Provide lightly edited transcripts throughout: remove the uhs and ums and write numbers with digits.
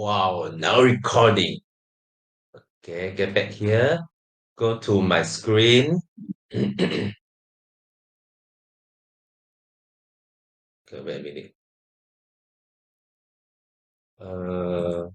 Wow, now recording. Okay, get back here. Go to my screen. Okay, wait a minute. Uh,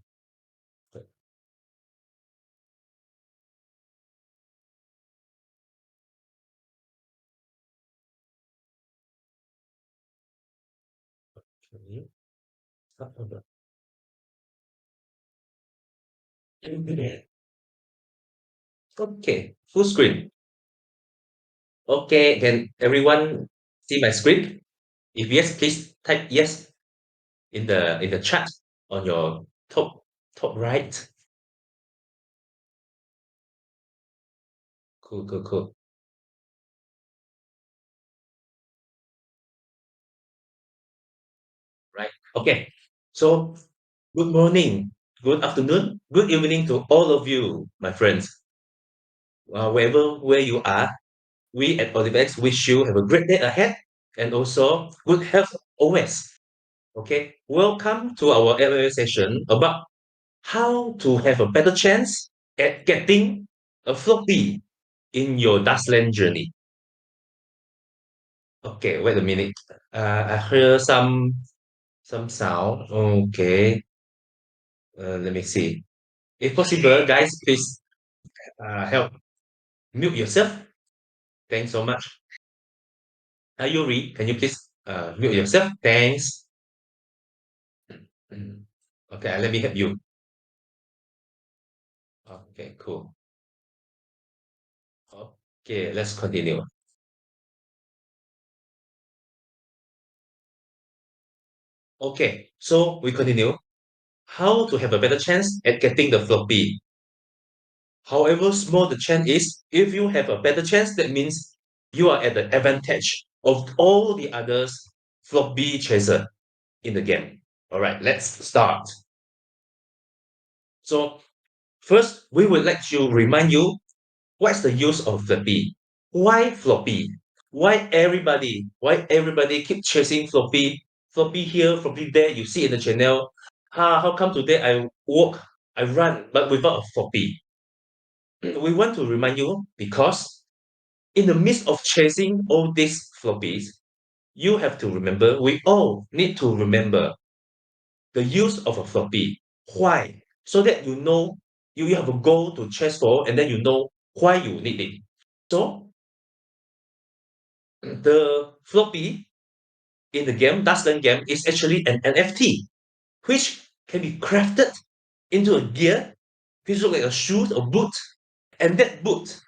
okay. Okay, full screen. Okay, can everyone see my screen? If yes, please type yes in the chat on your top right. Cool, cool, cool. Right. Okay. So good morning, good afternoon, good evening to all of you, my friends. Wherever where you are, we at Olivex wish you have a great day ahead and also good health always. Okay, welcome to our LLA session about how to have a better chance at getting a floppy in your Dustland journey. Okay, wait a minute. I hear some sound. Okay, let me see. If possible, guys, please help mute yourself. Thanks so much. Yuri, can you please mute yourself? Thanks. Mm. Okay, let me help you. Okay, cool. Okay, let's continue. Okay, so we continue. How to have a better chance at getting the floppy. However small the chance is, if you have a better chance, that means you are at the advantage of all the others floppy chaser in the game. All right, let's start. So first, we would like to remind you what's the use of floppy? Why floppy? Why everybody keep chasing floppy? Floppy here, floppy there. You see in the channel. How come today I walk, I run, but without a floppy? We want to remind you because in the midst of chasing all these floppies, you have to remember. We all need to remember the use of a floppy. Why? So that you know you have a goal to chase for, and then you know why you need it. So the floppy in the game, Dustland game, is actually an NFT, which can be crafted into a gear, which looks like a shoe or boot. And that boot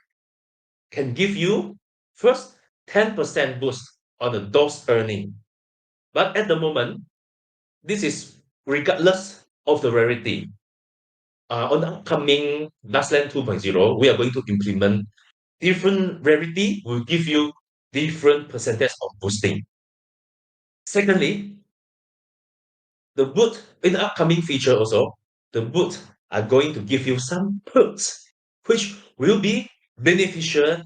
can give you first 10% boost on the dose earning. But at the moment, this is regardless of the rarity. On the upcoming Dustland 2.0, we are going to implement different rarity will give you different percentage of boosting. Secondly, the boot in the upcoming feature also, the boot are going to give you some perks, which will be beneficial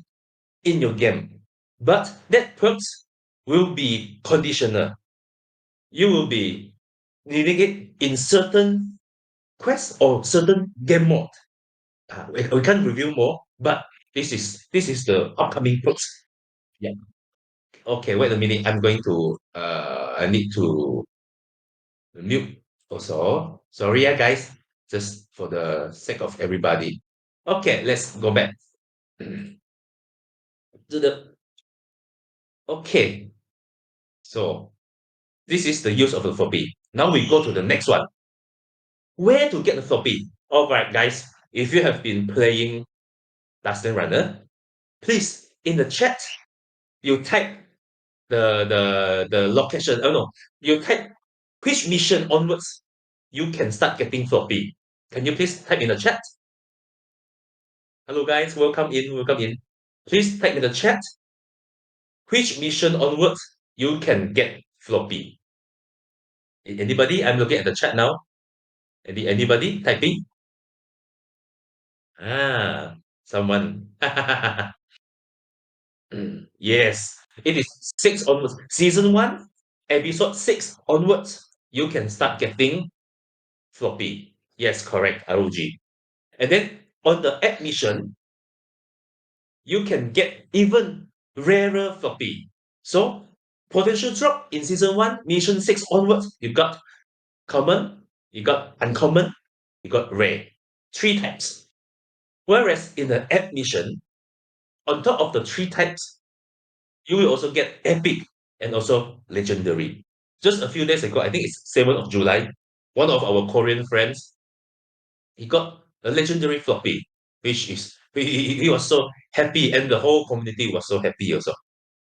in your game. But that perks will be conditional. You will be needing it in certain quests or certain game mode. We can't review more, but this is the upcoming perks. Yeah. Okay, wait a minute. I'm going to I need to mute also. Sorry, yeah, guys. Just for the sake of everybody. Okay, let's go back to the. Okay, so this is the use of the floppy. Now we go to the next one. Where to get the floppy? All right, guys. If you have been playing Dustin Runner, please in the chat you type the location. Oh no, you type which mission onwards you can start getting floppy. Can you please type in the chat? Hello guys, welcome in, welcome in. Please type in the chat which mission onwards you can get floppy. Anybody? I'm looking at the chat now. Anybody typing? Someone. Yes, it is 6 onwards. Season 1, episode 6 onwards, you can start getting floppy. Yes, correct, ROG. And then on the admission, you can get even rarer floppy. So potential drop in season one, mission six onwards, you got common, you got uncommon, you got rare. Three types. Whereas in the admission, on top of the three types, you will also get epic and also legendary. Just a few days ago, I think it's 7th of July, one of our Korean friends, he got a legendary floppy, which is he was so happy, and the whole community was so happy also.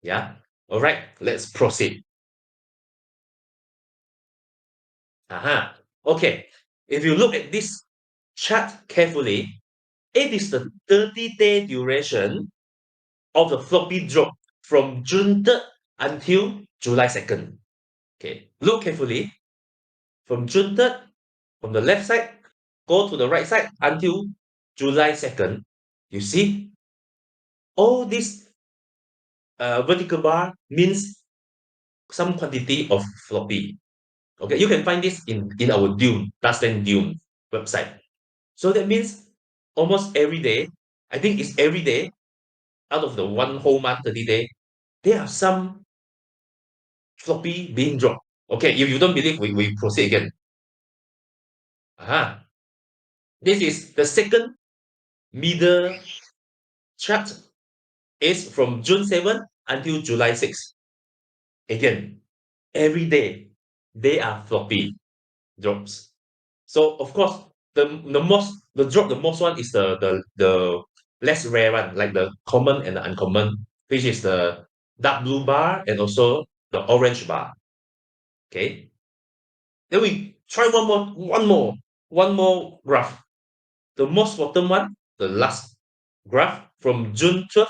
Yeah. All right, let's proceed. Aha. Okay. If you look at this chart carefully, it is the 30-day duration of the floppy drop from June 3rd until July 2nd. Okay. Look carefully. From June 3rd, from the left side, go to the right side until July 2nd. You see, all this vertical bar means some quantity of floppy. Okay, you can find this in our Dune, Dustland Dune website. So that means almost every day, I think it's every day out of the one whole month, 30 day, there are some floppy being dropped. Okay, if you don't believe, we proceed again. Aha. This is the second middle chart is from June 7th until July 6th. Again, every day they are floppy drops. So of course, the most one is the less rare one, like the common and the uncommon, which is the dark blue bar and also the orange bar. Okay. Then we try one more graph. The most bottom one, the last graph from June 12th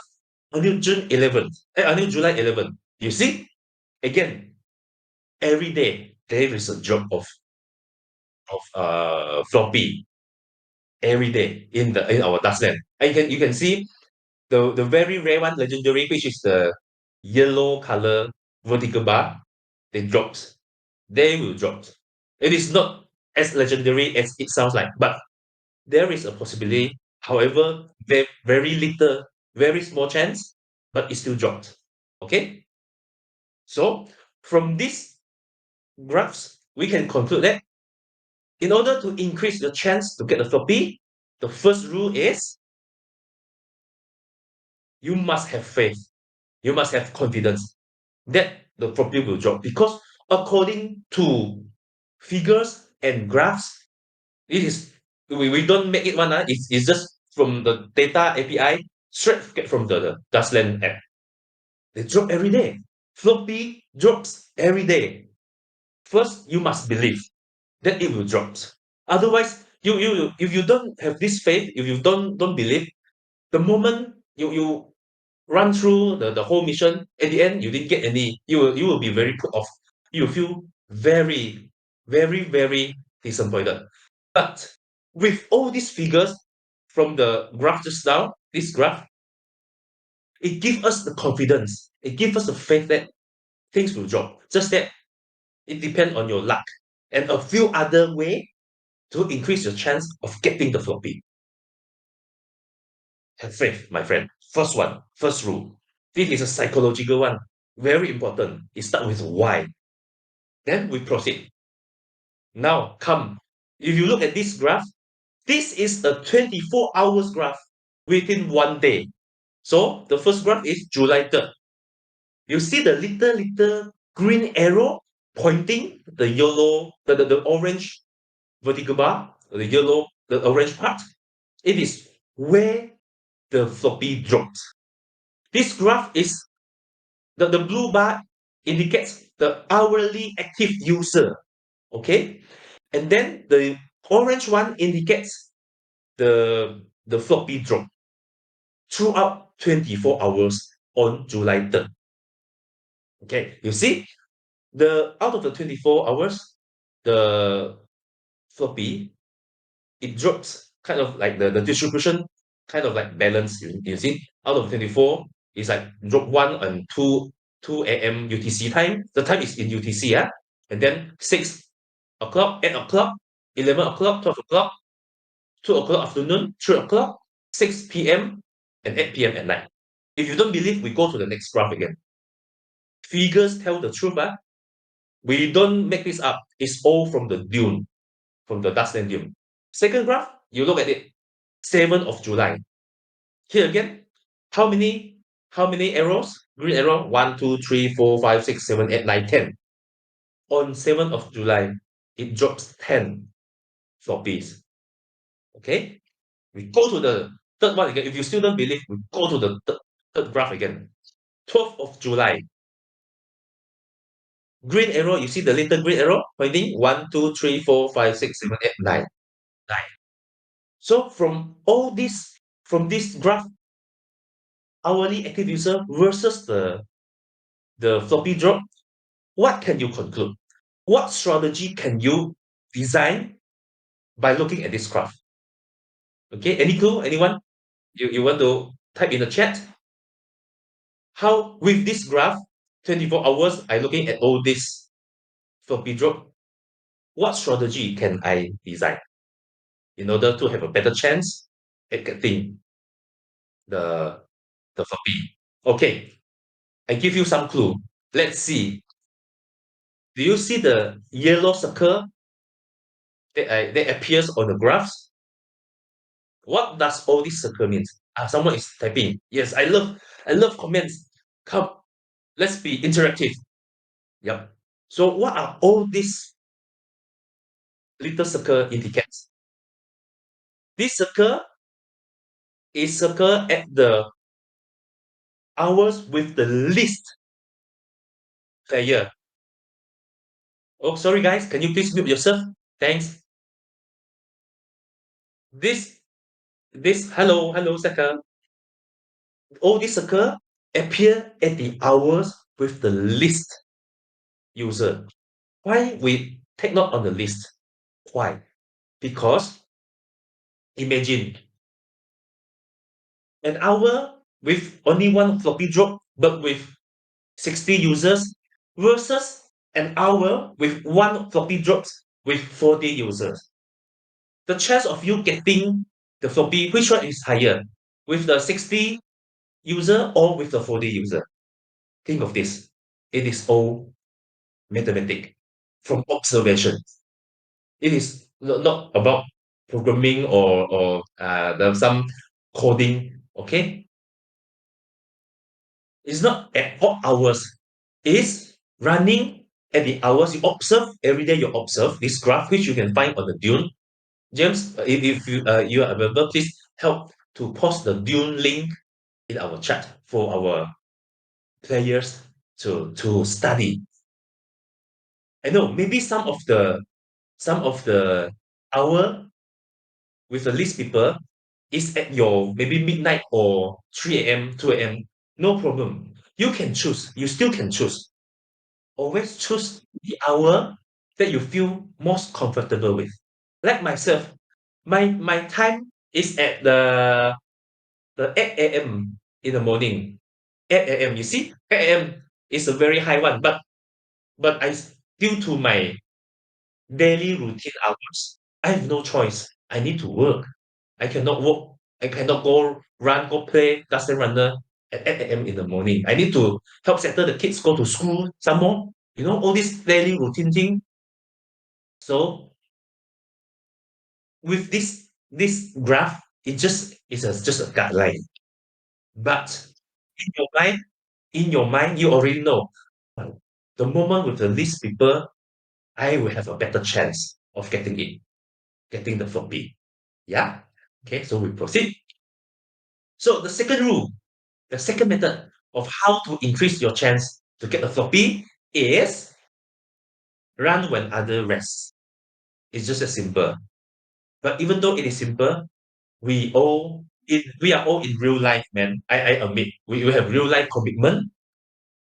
until June 11th, until July 11th. You see, again, every day there is a drop of floppy every day in our Dustland. And you can see the very rare one, legendary, which is the yellow color vertical bar, they drops. They will drop. It is not as legendary as it sounds like, but there is a possibility. However, very little, very small chance, but it still dropped. Okay? So from these graphs, we can conclude that in order to increase your chance to get a floppy, the first rule is you must have faith. You must have confidence that the floppy will drop, because according to figures and graphs, it is we don't make it one. It's just from the data API straight get from the Dustland app. They drop every day. Floppy drops every day. First, you must believe that it will drop. Otherwise, you if you don't have this faith, if you don't believe, the moment you run through the whole mission, at the end you didn't get any, you will be very put off. You will feel very, very, very disappointed. But with all these figures from the graph just now, this graph, it gives us the confidence. It gives us the faith that things will drop. Just that it depends on your luck and a few other way to increase your chance of getting the floppy. Have faith, my friend. First one, first rule. This is a psychological one. Very important. It starts with why. Then we proceed. Now, come. If you look at this graph, this is a 24 hours graph within one day. So the first graph is July 3rd. You see the little green arrow pointing the yellow, the orange vertical bar, the yellow, the orange part. It is where the floppy dropped. This graph is the blue bar indicates the hourly active user. Okay. And then the orange one indicates the floppy drop throughout 24 hours on July 3rd. Okay, you see, the out of the 24 hours, the floppy, it drops kind of like the distribution kind of like balance. You see, out of 24, it's like drop 1 and 2 a.m. UTC time. The time is in UTC, yeah? And then 6 o'clock, 8 o'clock, 11 o'clock, 12 o'clock, 2 o'clock afternoon, 3 o'clock, 6 p.m., and 8 p.m. at night. If you don't believe, we go to the next graph again. Figures tell the truth. We don't make this up. It's all from the dune, from the Dustland dune. Second graph, you look at it. 7th of July. Here again, how many arrows? Green arrow, 1, 2, 3, 4, 5, 6, 7, 8, 9, 10. On 7th of July, it drops 10 floppies. Okay? We go to the third one again. If you still don't believe, we go to the third graph again. 12th of July. Green arrow, you see the little green arrow pointing? 1, 2, 3, 4, 5, 6, 7, 8, 9. 9. So from this graph, hourly active user versus the floppy drop, what can you conclude? What strategy can you design by looking at this graph? Okay, any clue? Anyone? You want to type in the chat? How, with this graph, 24 hours, I looking at all this floppy drop, what strategy can I design in order to have a better chance at getting the floppy? Okay, I give you some clue. Let's see. Do you see the yellow circle that appears on the graphs? What does all this circle means? Someone is typing. Yes, I love comments. Come, let's be interactive. Yep. So what are all these little circle indicates? This circle is circle at the hours with the least player. Oh, sorry guys, can you please mute yourself? Thanks. This hello circle. All this circle appear at the hours with the least user. Why we take note on the list? Why? Because imagine an hour with only one floppy drop, but with 60 users versus an hour with one floppy drops with 40 users. The chance of you getting the floppy, which one is higher? With the 60 user or with the 40 user? Think of this. It is all mathematic from observation. It is not about programming or some coding. Okay, it's not at all hours. It's running at the hours you observe every day. You observe this graph, which you can find on the Dune. James, if you are available, please help to post the Dune link in our chat for our players to study. I know maybe some of the hour with the least people is at your maybe midnight or 3 a.m., 2 a.m. No problem. You can choose. You still can choose. Always choose the hour that you feel most comfortable with. Like myself, my time is at the 8 a.m. in the morning. 8 a.m. You see, 8 a.m. is a very high one, but due to my daily routine hours, I have no choice. I need to work. I cannot work. I cannot go run, go play Dustland Runner at 8 a.m. in the morning. I need to help settle the kids go to school some more. All this daily routine thing. So with this graph, it just is just a guideline. But in your mind, you already know the moment with the least people, I will have a better chance of getting the floppy. Yeah. Okay, so we proceed. So the second method of how to increase your chance to get a floppy is run when other rest. It's just as simple. But even though it is simple, we are all in real life, man. I admit we have real life commitment.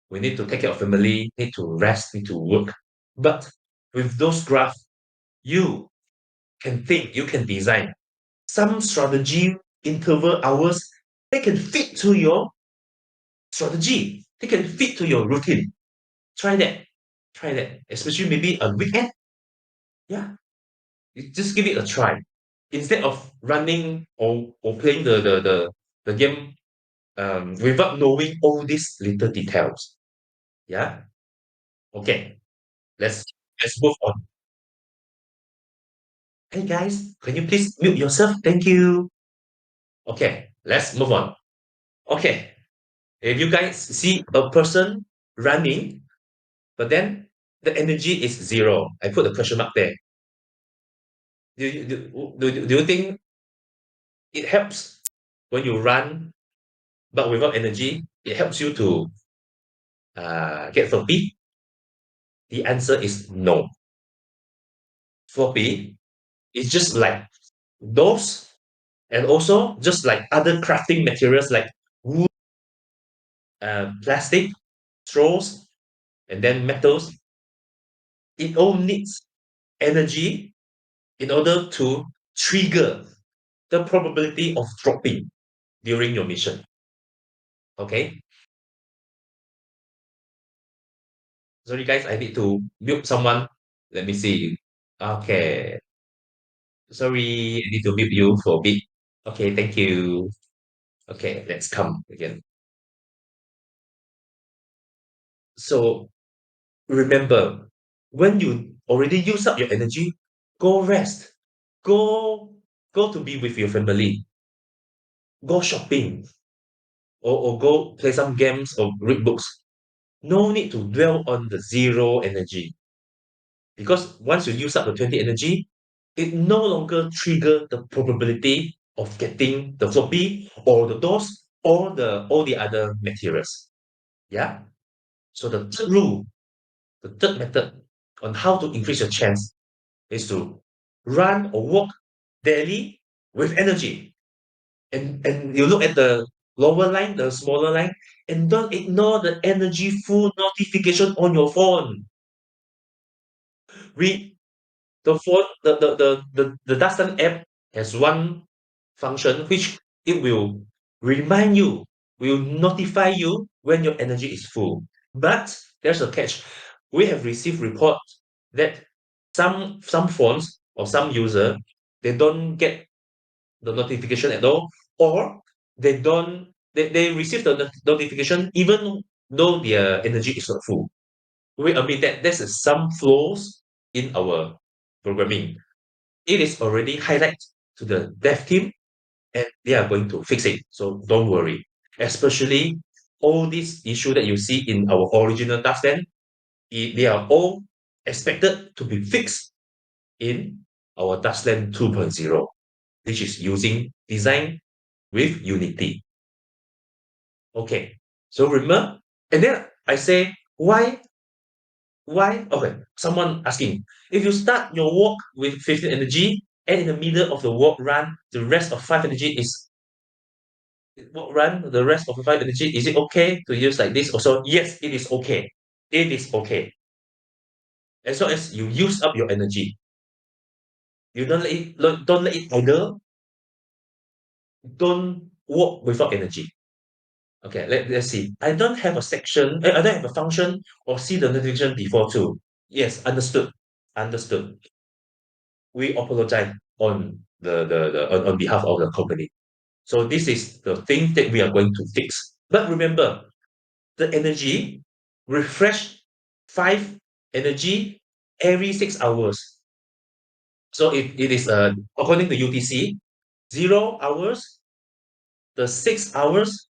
We need to take care of family, need to rest, need to work. But with those graphs, you can think, you can design some strategy, interval hours, they can fit to your strategy. They can fit to your routine. Try that. Try that. Especially maybe a weekend. Yeah. You just give it a try. Instead of running or playing the game without knowing all these little details. Yeah. Okay. Let's let's move on. Hey guys, can you please mute yourself? Thank you. Okay, let's move on. Okay. If you guys see a person running, but then the energy is zero, I put a question mark there. Do you think it helps when you run but without energy? It helps you to get floppy? The answer is no. Floppy is just like those, and also just like other crafting materials like wood, plastic, straws, and then metals. It all needs energy in order to trigger the probability of dropping during your mission. Okay. Sorry, guys, I need to mute someone. Let me see. Okay. Sorry, I need to mute you for a bit. Okay, thank you. Okay, let's come again. So remember, when you already use up your energy, go rest. Go go to be with your family. Go shopping. Or go play some games or read books. No need to dwell on the zero energy. Because once you use up the 20 energy, it no longer trigger the probability of getting the floppy or the DOS or the all the other materials. Yeah. So the third rule, the third method on how to increase your chance is to run or walk daily with energy. And you look at the lower line, the smaller line, and don't ignore the energy full notification on your phone. We the phone the Dustland app has one function which it will remind you, will notify you when your energy is full. But there's a catch. We have received reports that some phones or some user they don't get the notification at all, or they receive the notification even though their energy is not full. We admit that there's some flaws in our programming. It is already highlighted to the dev team and they are going to fix it. So don't worry. Especially all these issues that you see in our original Dustland, they are all expected to be fixed in our Dustland 2.0, which is using design with Unity. Okay. So remember, and then I say, why? Okay, someone asking, if you start your walk with 15 energy and in the middle of the walk run, the rest of 5 energy is walk run, the rest of the 5 energy, is it okay to use like this also? Yes, it is okay. It is okay. As long as you use up your energy. You don't let it idle, don't walk without energy. Okay, let's see. I don't have a section, I don't have a function or see the notification before too. Yes, understood. Understood. We apologize on on behalf of the company. So this is the thing that we are going to fix. But remember, the energy refresh 5 energy every 6 hours. So if it is according to UTC, 0 hours, the 6 hours,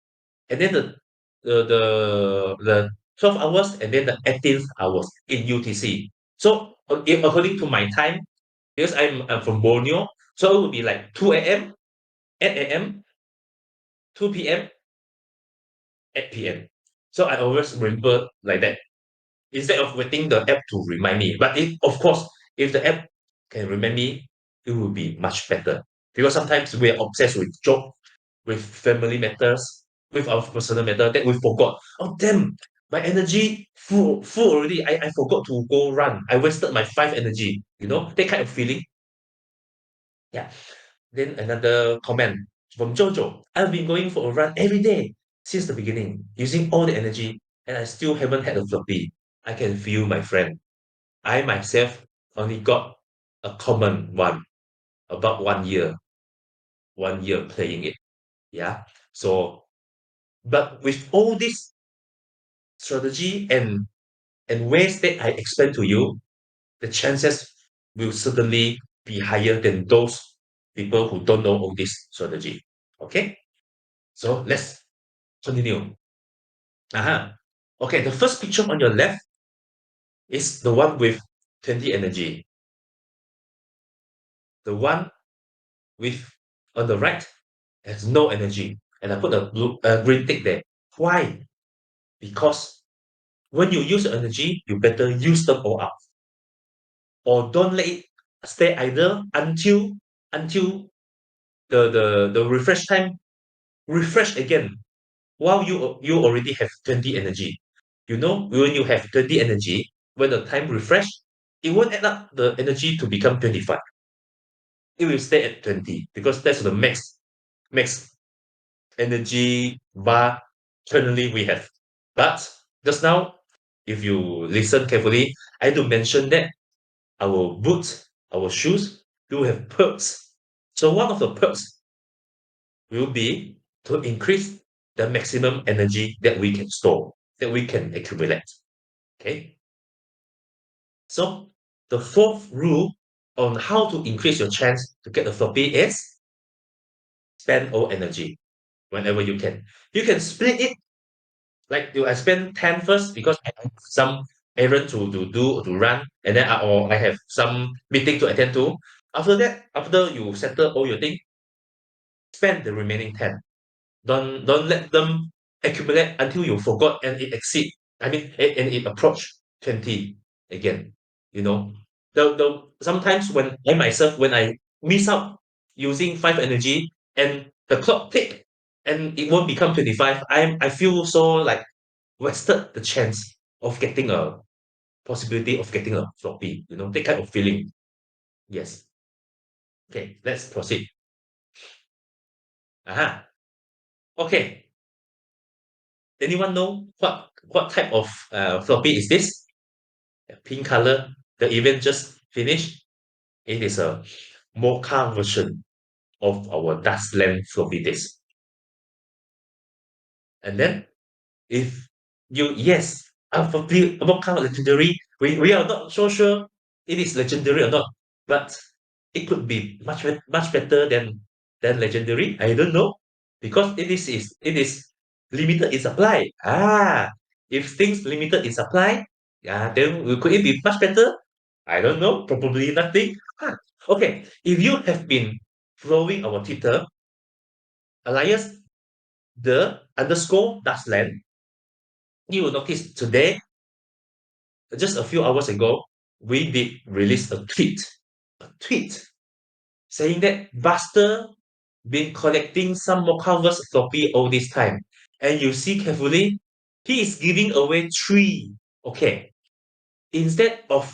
and then the 12 hours, and then the 18th hours in UTC. So if according to my time, because I'm from Borneo, so it would be like 2 a.m., 8 a.m., 2 p.m., 8 p.m. So I always remember like that instead of waiting the app to remind me. But of course, if the app can remind me, it will be much better. Because sometimes we're obsessed with job, with family matters, with our personal matter that we forgot. Oh damn, my energy full already. I forgot to go run. I wasted my 5 energy. That kind of feeling. Yeah. Then another comment from Jojo. I've been going for a run every day since the beginning, using all the energy, and I still haven't had a floppy. I can feel my friend. I myself only got a common one, about 1 year playing it. Yeah. So, but with all this strategy and ways that I explained to you, the chances will certainly be higher than those people who don't know all this strategy. Okay. So let's continue. Uh-huh. Okay, the first picture on your left is the one with 20 energy. The one with on the right has no energy. And I put a green tick there. Why? Because when you use energy, you better use them all up. Or don't let it stay idle until the refresh time refresh again while you already have 20 energy. You know, when you have 20 energy, when the time refresh, it won't add up the energy to become 25. It will stay at 20 because that's the max energy bar currently we have. But just now, if you listen carefully, I do mention that our boots, our shoes do have perks. So one of the perks will be to increase the maximum energy that we can store, that we can accumulate. Okay. So the fourth rule on how to increase your chance to get a floppy is spend all energy whenever you can. You can split it like I spend 10 first because I have some errand to do or to run, and then or I have some meeting to attend to. After that, after you settle all your thing, spend the remaining 10. Don't let them accumulate until you forgot and it exceed. I mean, and it approach 20 again. You know, the sometimes when I myself when I miss out using 5 energy and the clock tick and it won't become 25, I feel so like wasted the chance of getting a possibility of getting a floppy. You know, that kind of feeling. Yes. Okay, let's proceed. Aha. Okay. Anyone know what type of floppy is this? Pink color. The event just finished. It is a mocha version of our Dustland floppy disk. And then if you yes, floppy mocha legendary. We are not so sure it is legendary or not, but it could be much better than legendary. I don't know because it is limited in supply. If things limited in supply, then could it be much better? I don't know. Probably nothing. Okay, if you have been following our Twitter, alias the underscore Dustland, you will notice today, just a few hours ago, we did release a tweet saying that Buster been collecting some Mochaverse floppy all this time. And you see carefully, he is giving away 3. Okay, instead of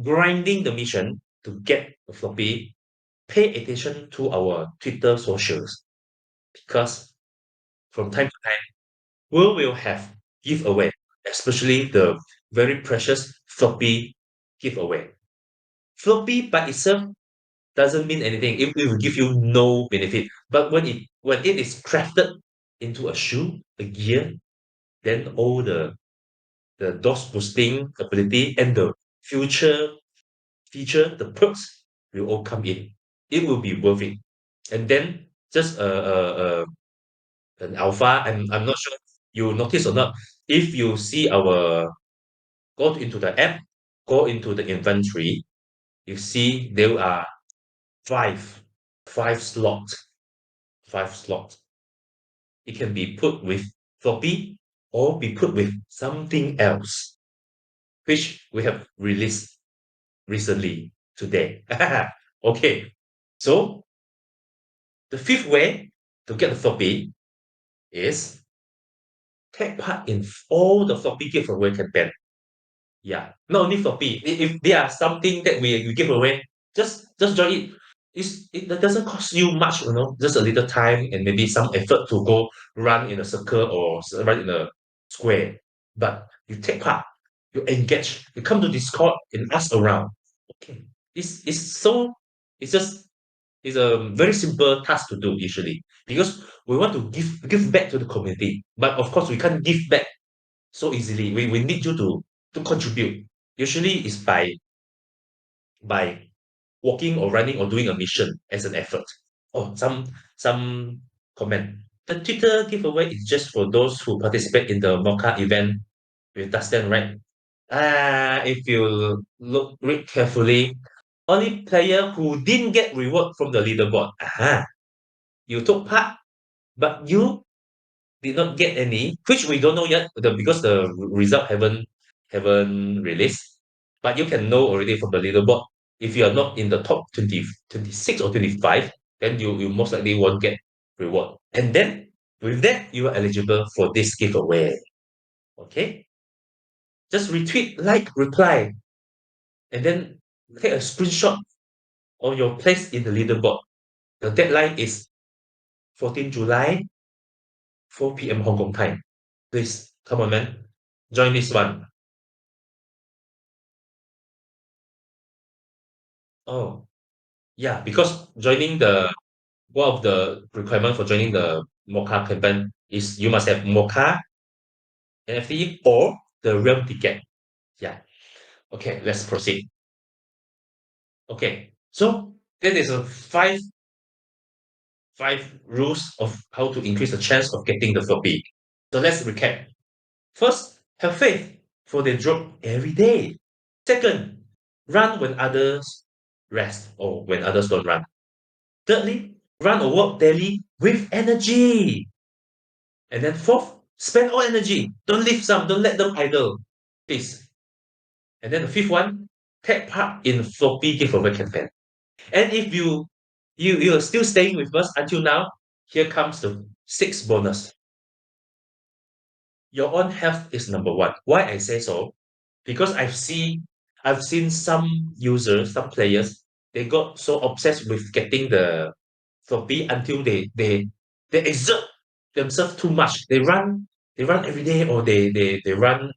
grinding the mission to get a floppy, pay attention to our Twitter socials because from time to time, we will have giveaway, especially the very precious floppy giveaway. Floppy by itself doesn't mean anything. It will give you no benefit. But when it is crafted into a shoe, a gear, then all the DOS boosting ability and the future feature, the perks will all come in. It will be worth it. And then just an alpha, I'm not sure you notice or not. If you see our go into the app, go into the inventory, you see there are five, five slots, five slots. It can be put with floppy or be put with something else, which we have released recently today. Okay, so the fifth way to get the floppy is take part in all the floppy giveaway campaign. Yeah, not only floppy. If there are something that we give away, just join it. It doesn't cost you much, just a little time and maybe some effort to go run in a circle or run in a square. But you take part, you engage, you come to Discord and ask around. Okay, it's so it's just it's a very simple task to do usually because we want to give back to the community. But of course, we can't give back so easily. We need you to contribute. Usually, it's by walking or running or doing a mission as an effort. Oh, some comment. The Twitter giveaway is just for those who participate in the Mocha event with Dustin, right? If you read carefully, only player who didn't get reward from the leaderboard. You took part, but you did not get any, which we don't know yet because the result haven't released. But you can know already from the leaderboard. If you are not in the top 20 26 or 25, then you most likely won't get reward. And then with that, you are eligible for this giveaway. Okay? Just retweet, like, reply, and then take a screenshot of your place in the leaderboard. The deadline is 14 July, 4 p.m. Hong Kong time. Please, come on, man. Join this one. Oh, yeah, because joining the one of the requirement for joining the Mocha campaign is you must have Mocha NFT or the realm ticket. Yeah. Okay, let's proceed. Okay, so that is a five rules of how to increase the chance of getting the floppy. So let's recap. First, have faith for they drop every day. Second, run when others rest or when others don't run. Thirdly, run or walk daily with energy. And then fourth, spend all energy. Don't leave some, don't let them idle. Please. And then the fifth one, take part in floppy giveaway campaign. And if you're still staying with us until now, here comes the sixth bonus. Your own health is number one. Why I say so? Because I've seen some users, some players, they got so obsessed with getting the floppy until they exert themselves too much. They run every day or they run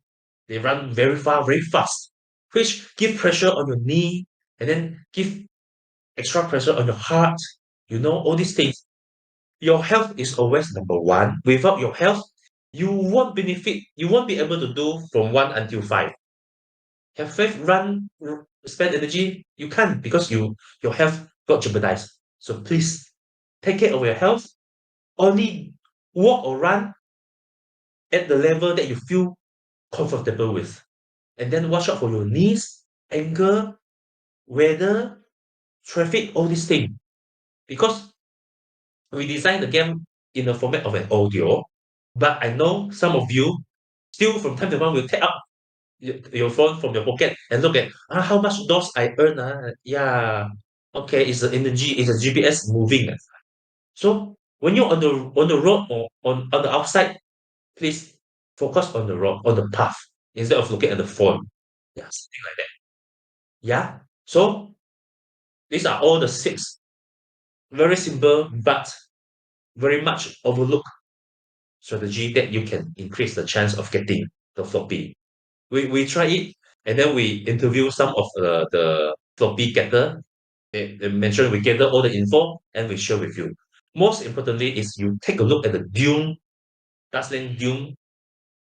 very far, very fast, which give pressure on your knee and then give extra pressure on your heart. You know, all these things. Your health is always number one. Without your health, you won't benefit, you won't be able to do from one until five. Have faith, spend energy. You can't because your health got jeopardized. So please take care of your health. Only walk or run at the level that you feel comfortable with. And then watch out for your knees, ankle, weather, traffic, all these things. Because we designed the game in the format of an audio, but I know some of you still from time to time will take out your phone from your pocket and look at how much dollars I earn. Yeah, okay, it's the energy, it's a GPS moving. So when you're on the road or on the outside, please focus on the road, on the path, instead of looking at the phone. Yeah, something like that. Yeah. So these are all the six very simple but very much overlooked strategy that you can increase the chance of getting the floppy. We try it and then we interview some of the floppy getter. They mentioned we gather all the info and we share with you. Most importantly is you take a look at the Dune, Dustland Dune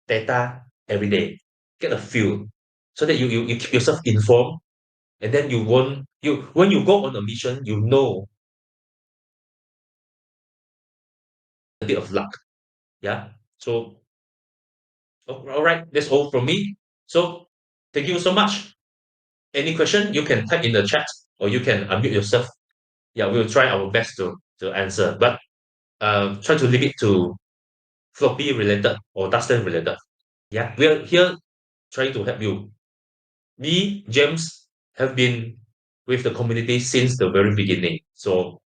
data every day. Get a feel so that you keep yourself informed and then you won't you when you go on a mission, you know a bit of luck. Yeah. So all right, that's all from me. So thank you so much. Any question you can type in the chat or you can unmute yourself. Yeah, we'll try our best to answer, but try to limit to floppy related or Dustin related. Yeah, we are here trying to help you. Me, James, have been with the community since the very beginning. So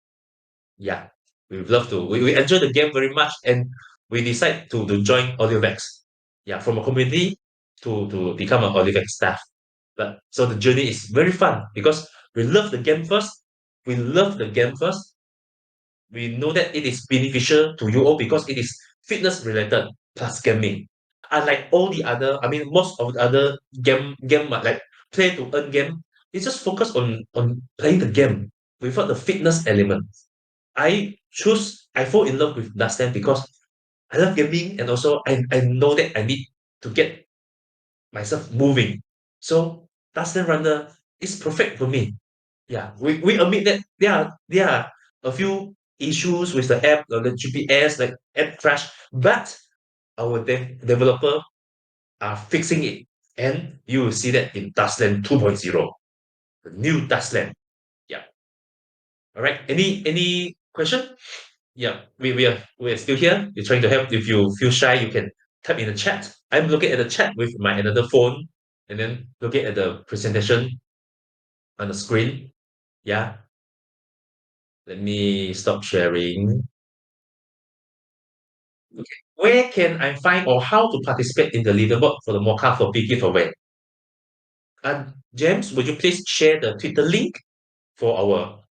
yeah, we love to we enjoy the game very much and we decide to join Olivex. Yeah, from a community to become an Olivex staff. But so the journey is very fun because we love the game first. We love the game first. We know that it is beneficial to you all because it is fitness related plus gaming. Unlike all the other, I mean, most of the other game like play to earn game, It's just focus on playing the game without the fitness element. I fall in love with Dustland because I love gaming and also I know that I need to get myself moving. So Dustland Runner is perfect for me. Yeah, we admit that there are a few issues with the app, the GPS, like app crash, but our developer are fixing it. And you will see that in Dustland 2.0, the new Dustland. Yeah. All right. Any question? Yeah, we are still here. We're trying to help. If you feel shy, you can type in the chat. I'm looking at the chat with my another phone and then looking at the presentation on the screen. Yeah. Let me stop sharing. Okay. Where can I find or how to participate in the leaderboard for the mocha for big giveaway? James, would you please share the Twitter link for our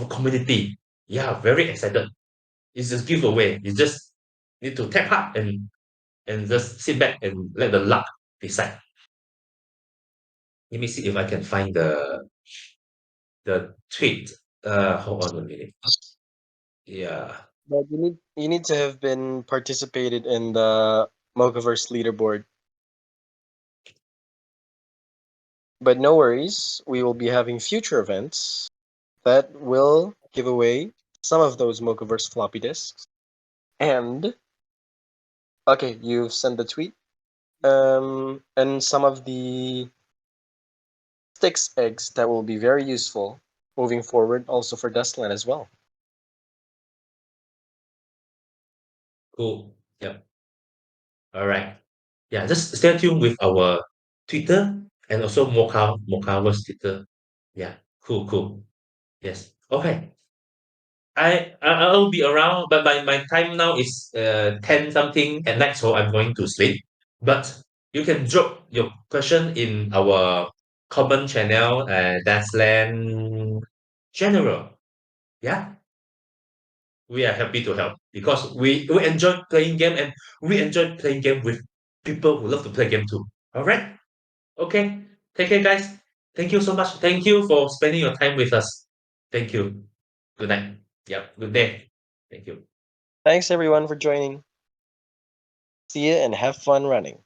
community? Yeah, very excited. It's just giveaway. You just need to tap hard and just sit back and let the luck decide. Let me see if I can find the tweet. Hold on a minute. Yeah. But you need to have been participated in the Mochaverse leaderboard. But no worries, we will be having future events that will give away some of those Mochaverse floppy disks. And okay, you've sent the tweet. And some of the sticks eggs that will be very useful moving forward, also for Dustland as well. Cool. Yep. All right. Yeah. Just stay tuned with our Twitter and also Mochaverse Twitter. Yeah. Cool. Cool. Yes. Okay. I'll be around, but my time now is 10 something at night, so I'm going to sleep. But you can drop your question in our comment channel, that's Land General. Yeah, we are happy to help because we enjoy playing game and we enjoy playing game with people who love to play game too. All right, okay, take care, guys. Thank you so much. Thank you for spending your time with us. Thank you. Good night. Yep. Good day. Thank you. Thanks everyone for joining. See you and have fun running.